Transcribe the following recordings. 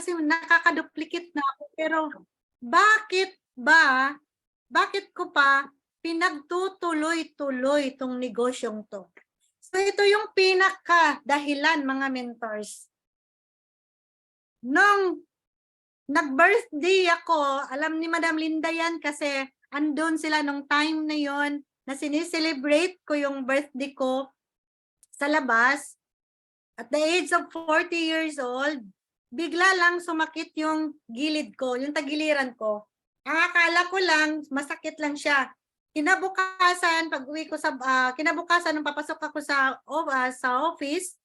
kasi nakaka-duplicate na ako. Pero bakit ko pa pinagtutuloy-tuloy itong negosyong to? So ito yung pinaka dahilan, mga mentors. Nung nag-birthday ako, alam ni Madam Linda yan kasi andun sila nung time na yon na sinicelebrate ko yung birthday ko sa labas. At the age of 40 years old, bigla lang sumakit yung gilid ko, yung tagiliran ko. Ang akala ko lang, masakit lang siya. Kinabukasan, pag-uwi ko sa, kinabukasan, nung papasok ako sa office,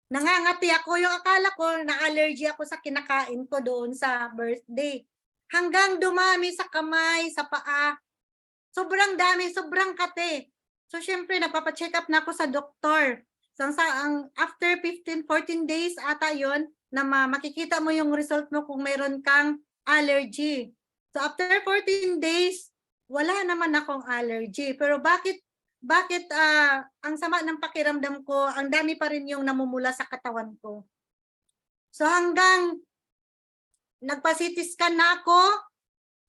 nangangati ako. Yung akala ko, na-allergy ako sa kinakain ko doon sa birthday. Hanggang dumami sa kamay, sa paa. Sobrang dami, sobrang kate. So, syempre, napapacheck up na ako sa doktor. So, after 15-14 days ata yon na makikita mo yung result mo kung mayroon kang allergy. So, after 14 days, wala naman akong allergy. Pero bakit ang sama ng pakiramdam ko, ang dami pa rin yung namumula sa katawan ko. So, hanggang nagpa-CT scan na ako,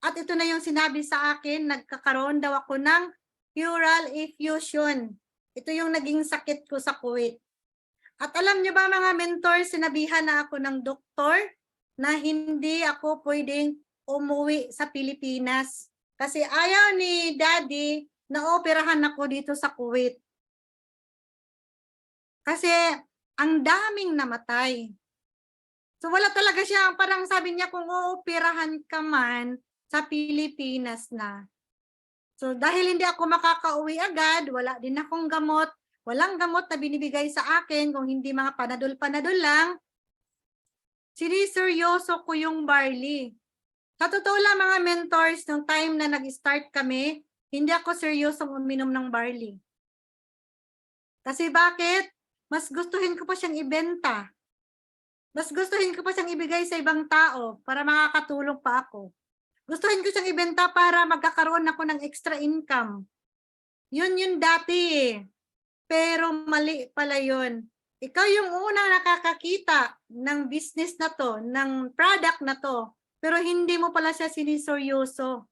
at ito na yung sinabi sa akin, nagkakaroon daw ako ng pleural effusion. Ito yung naging sakit ko sa Kuwait. At alam niyo ba, mga mentor, sinabihan na ako ng doktor na hindi ako pwedeng umuwi sa Pilipinas. Kasi ayaw ni Daddy na operahan ako dito sa Kuwait. Kasi ang daming namatay. So wala talaga siya, parang sabi niya kung uoperahan ka man, sa Pilipinas na. So dahil hindi ako makakauwi agad, wala din akong gamot, walang gamot na binibigay sa akin, kung hindi mga panadol-panadol lang, siniseryoso ko yung barley. Sa totoo lang, mga mentors, nung time na nag-start kami, hindi ako seryosong uminom ng barley. Kasi bakit? Mas gustuhin ko pa siyang ibenta. Mas gustuhin ko pa siyang ibigay sa ibang tao para makakatulong pa ako. Gustuhin ko siyang ibenta para magkakaroon ako ng extra income. Yun dati eh. Pero mali pala yun. Ikaw yung unang nakakakita ng business na to, ng product na to, pero hindi mo pala siya siniseryoso.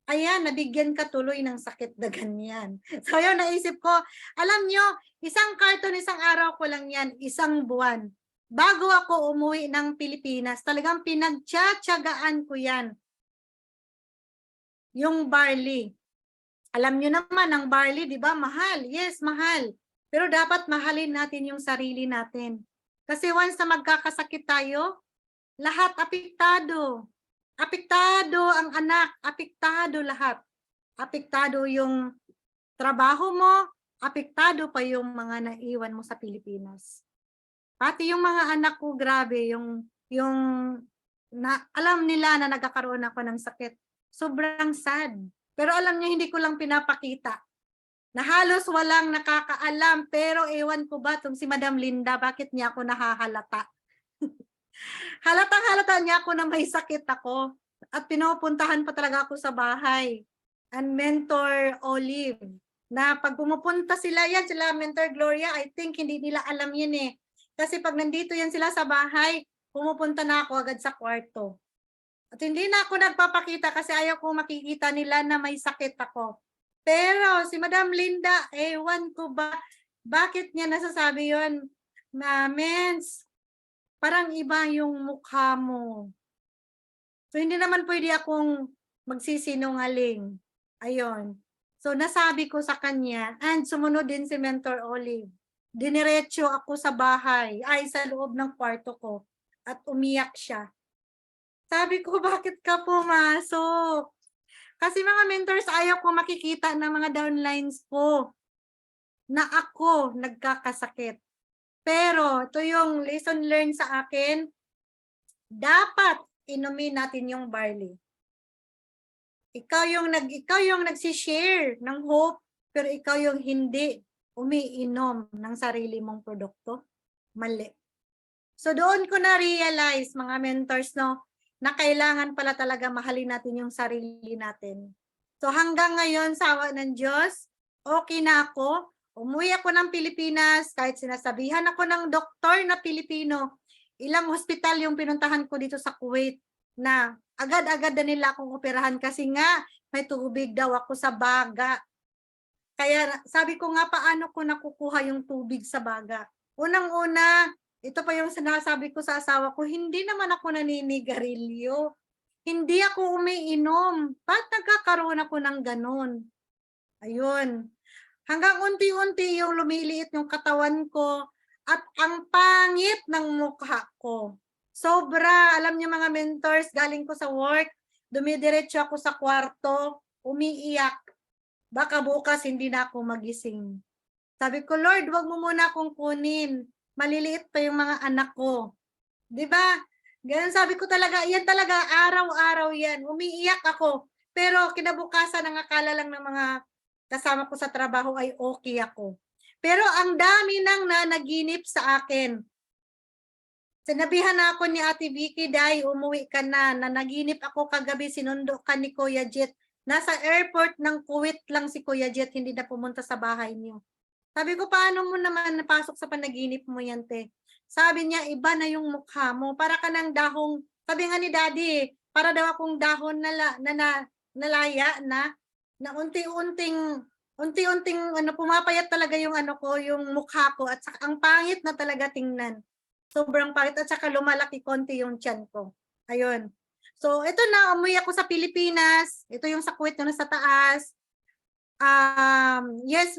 Ayan, nabigyan ka tuloy ng sakit na ganyan. So yun, naisip ko, alam nyo, isang karton, isang araw ko lang yan, isang buwan. Bago ako umuwi ng Pilipinas, talagang pinagtsatsagaan ko yan. Yung barley. Alam nyo naman, ang barley, di ba, mahal. Yes, mahal. Pero dapat mahalin natin yung sarili natin. Kasi once na magkakasakit tayo, lahat apektado. Apektado ang anak, apektado lahat. Apektado yung trabaho mo, apektado pa yung mga naiwan mo sa Pilipinas. Pati yung mga anak ko, grabe, yung alam nila na nagkakaroon ako ng sakit. Sobrang sad. Pero alam niyo, hindi ko lang pinapakita. Na halos walang nakakaalam. Pero ewan ko ba itong si Madam Linda, bakit niya ako nahahalata? Halatang-halata niya ako na may sakit ako. At pinupuntahan pa talaga ako sa bahay. And Mentor Olive. Na pag pumupunta sila yan, sila Mentor Gloria, I think hindi nila alam yan eh. Kasi pag nandito yan sila sa bahay, pumupunta na ako agad sa kwarto. At hindi na ako nagpapakita kasi ayaw ko makikita nila na may sakit ako. Pero si Madam Linda, ewan ko ba, bakit niya nasasabi yon? Mens, parang iba yung mukha mo. So hindi naman pwede akong magsisinungaling. Ayun. So nasabi ko sa kanya, and sumunod din si Mentor Olive. Diniretso ako sa bahay, ay sa loob ng kwarto ko, at umiyak siya. Sabi ko, bakit ka pumasok? Kasi mga mentors, ayaw ko makikita ng mga downlines ko na ako nagkakasakit. Pero ito yung lesson learned sa akin, dapat inumin natin yung barley. Ikaw yung nagsishare ng hope, pero ikaw yung hindi umiinom ng sarili mong produkto. Mali. So doon ko na-realize, mga mentors, no, na kailangan pala talaga mahalin natin yung sarili natin. So hanggang ngayon, sa awa ng Diyos, okay na ako. Umuwi ako ng Pilipinas, kahit sinasabihan ako ng doktor na Pilipino, ilang hospital yung pinuntahan ko dito sa Kuwait na agad-agad na nila akong operahan kasi nga may tubig daw ako sa baga. Kaya sabi ko nga, paano ko nakukuha yung tubig sa baga? Unang-una, ito pa yung sinasabi ko sa asawa ko, hindi naman ako naninigarilyo. Hindi ako umiinom. Ba't nagkakaroon ako ng ganun? Ayun. Hanggang unti-unti yung lumiliit yung katawan ko at ang pangit ng mukha ko. Sobra, alam niyo mga mentors, galing ko sa work, dumidiretso ako sa kwarto, umiiyak. Baka bukas hindi na ako magising. Sabi ko, Lord, wag mo muna akong kunin. Maliliit pa yung mga anak ko. 'Di ba? Ganun sabi ko talaga, yan talaga, araw-araw yan. Umiiyak ako. Pero kinabukasan, ang akala lang ng mga kasama ko sa trabaho ay okay ako. Pero ang dami nang nanaginip sa akin. Sinabihan na ako ni Ate Vicky, Day, umuwi ka na. Nanaginip ako kagabi, sinundo ka ni Kuya Jet. Nasa airport ng Kuwait lang si Kuya Jet, hindi na pumunta sa bahay niyo. Sabi ko, paano mo naman napasok sa panaginip mo yan, te? Sabi niya, iba na yung mukha mo. Para ka ng dahong, sabi nga ni Daddy, para daw akong dahon nalaya na unti-unting pumapayat talaga yung yung mukha ko at saka ang pangit na talaga tingnan. Sobrang pangit at saka lumalaki konti yung tiyan ko. Ayun. So, ito na, umuwi ako sa Pilipinas. Ito yung sa Kuwait na nasa taas. Yes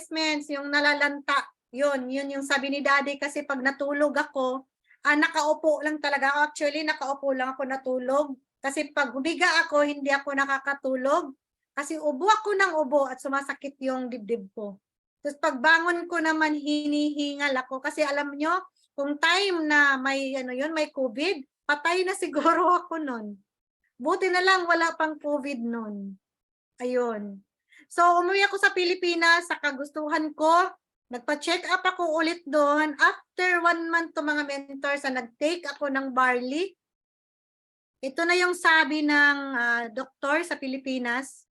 mens, yung nalalanta. Yun yung sabi ni Daddy kasi pag natulog ako, nakaupo lang talaga ako. Actually, nakaupo lang ako natulog. Kasi pag humiga ako, hindi ako nakakatulog. Kasi ubo ako ng ubo at sumasakit yung dibdib ko. Tapos pagbangon ko naman, hinihingal ako. Kasi alam nyo, kung time na may may COVID, patay na siguro ako nun. Buti na lang wala pang COVID nun. Ayun. So, umuwi ako sa Pilipinas sa kagustuhan ko. Nagpa-check up ako ulit doon. After 1 month to mga mentors na nag-take ako ng barley. Ito na yung sabi ng doktor sa Pilipinas.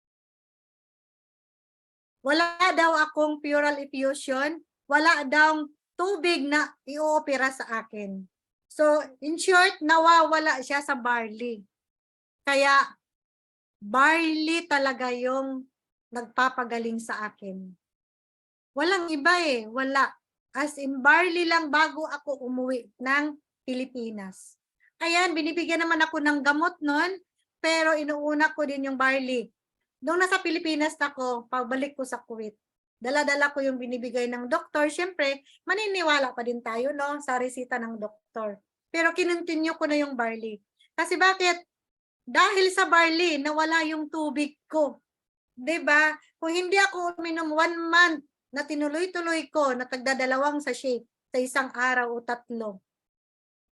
Wala daw akong pleural effusion. Wala daw tubig na i-opera sa akin. So, in short, nawawala siya sa barley. Kaya, barley talaga yung nagpapagaling sa akin. Walang iba wala. As in, barley lang bago ako umuwi ng Pilipinas. Ayan, binibigyan naman ako ng gamot nun, pero inuuna ko din yung barley. Doon nasa Pilipinas ako, pagbalik ko sa Kuwait, dala-dala ko yung binibigay ng doktor. Siyempre, maniniwala pa din tayo sa resita ng doktor. Pero kinontinue ko na yung barley. Kasi bakit? Dahil sa barley, nawala yung tubig ko. 'Di ba? Kung hindi ako uminom 1 month na tinuloy-tuloy ko na tagdadalawang sachet sa isang araw o 3,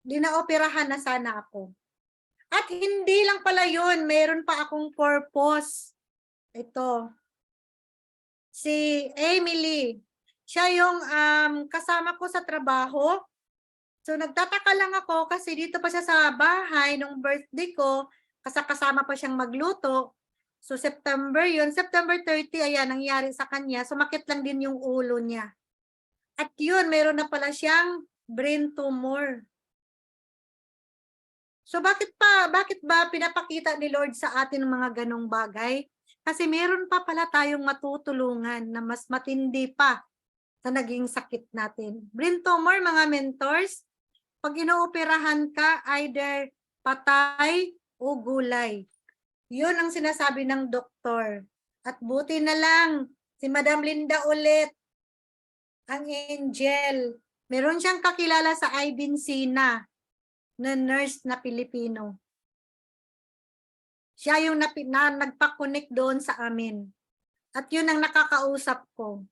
dinaoperahan na sana ako. At hindi lang pala yun, meron pa akong purpose. Ito, si Emily. Siya yung kasama ko sa trabaho. So nagtataka lang ako kasi dito pa siya sa bahay nung birthday ko, kasama pa siyang magluto. So September yun, September 30, ayan, nangyari sa kanya, sumakit lang din yung ulo niya. At yun, meron na pala siyang brain tumor. So bakit ba pinapakita ni Lord sa atin ng mga ganong bagay? Kasi meron pa pala tayong matutulungan na mas matindi pa sa naging sakit natin. Brain tumor, mga mentors, pag inooperahan ka, either patay o gulay. Yun ang sinasabi ng doktor. At buti na lang, si Madam Linda ulit, ang angel. Meron siyang kakilala sa Ibinsina na nurse na Pilipino. Siya yung nagpa-connect doon sa amin. At yun ang nakakausap ko.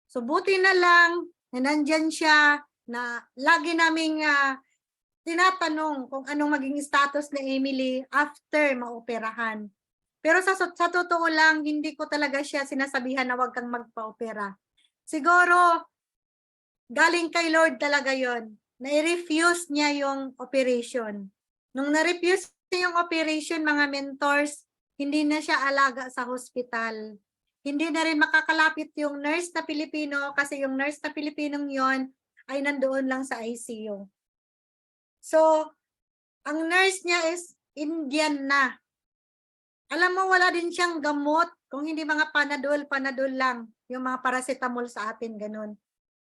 So buti na lang na nandyan siya, na lagi naming tinatanong kung anong maging status ni Emily after maoperahan. Pero sa totoo lang, hindi ko talaga siya sinasabihan na wag kang magpa-opera. Siguro, galing kay Lord talaga yon. Na-refuse niya yung operation. Nung na-refuse niya yung operation, mga mentors, hindi na siya alaga sa hospital. Hindi na rin makakalapit yung nurse na Pilipino kasi yung nurse na Pilipinong yon ay nandoon lang sa ICU. So, ang nurse niya is Indian na. Alam mo, wala din siyang gamot. Kung hindi mga panadol lang. Yung mga paracetamol sa atin, ganun.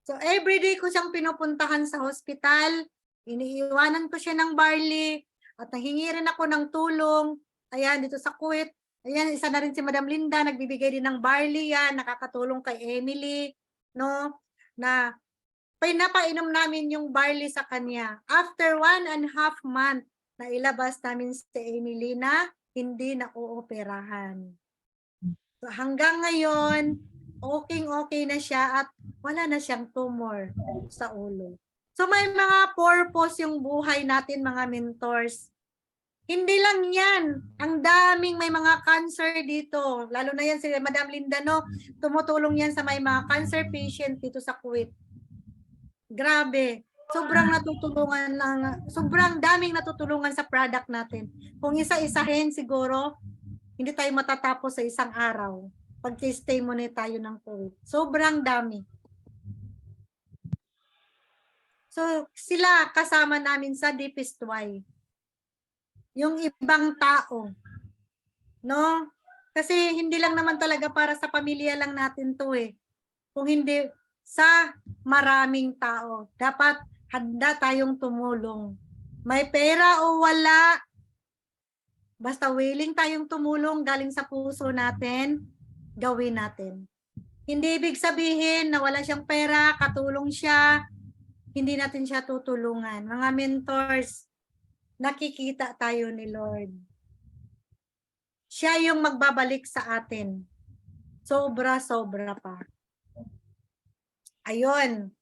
So, everyday ko siyang pinupuntahan sa hospital. Iniiwanan ko siya ng barley. At nahingi rin ako ng tulong. Ayan, dito sa Kuwait. Ayan, isa na rin si Madam Linda. Nagbibigay din ng barley yan. Nakakatulong kay Emily. No? Na pinapainom namin yung barley sa kanya. After 1.5 month, nailabas namin si Emily na hindi na uoperahan. So, hanggang ngayon, okay na siya at wala na siyang tumor sa ulo. So may mga purpose yung buhay natin, mga mentors. Hindi lang yan. Ang daming may mga cancer dito. Lalo na yan si Madam Linda, no? Tumutulong yan sa may mga cancer patient dito sa Kuwait. Grabe. Sobrang daming natutulungan sa product natin. Kung isa-isahin siguro, hindi tayo matatapos sa isang araw pag-stay muna tayo ng Kuwait. Sobrang dami. So, sila kasama namin sa Deepest Why. Yung ibang tao. No? Kasi hindi lang naman talaga para sa pamilya lang natin to eh. Kung hindi sa maraming tao. Dapat handa tayong tumulong. May pera o wala, basta willing tayong tumulong galing sa puso natin, gawin natin. Hindi ibig sabihin na wala siyang pera, katulong siya, hindi natin siya tutulungan. Mga mentors, nakikita tayo ni Lord. Siya yung magbabalik sa atin. Sobra-sobra pa. Ayun.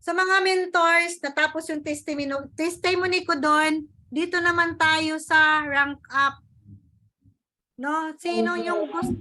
Sa mga mentors, natapos yung testimony ko doon, dito naman tayo sa rank up. No? Sino yung gusto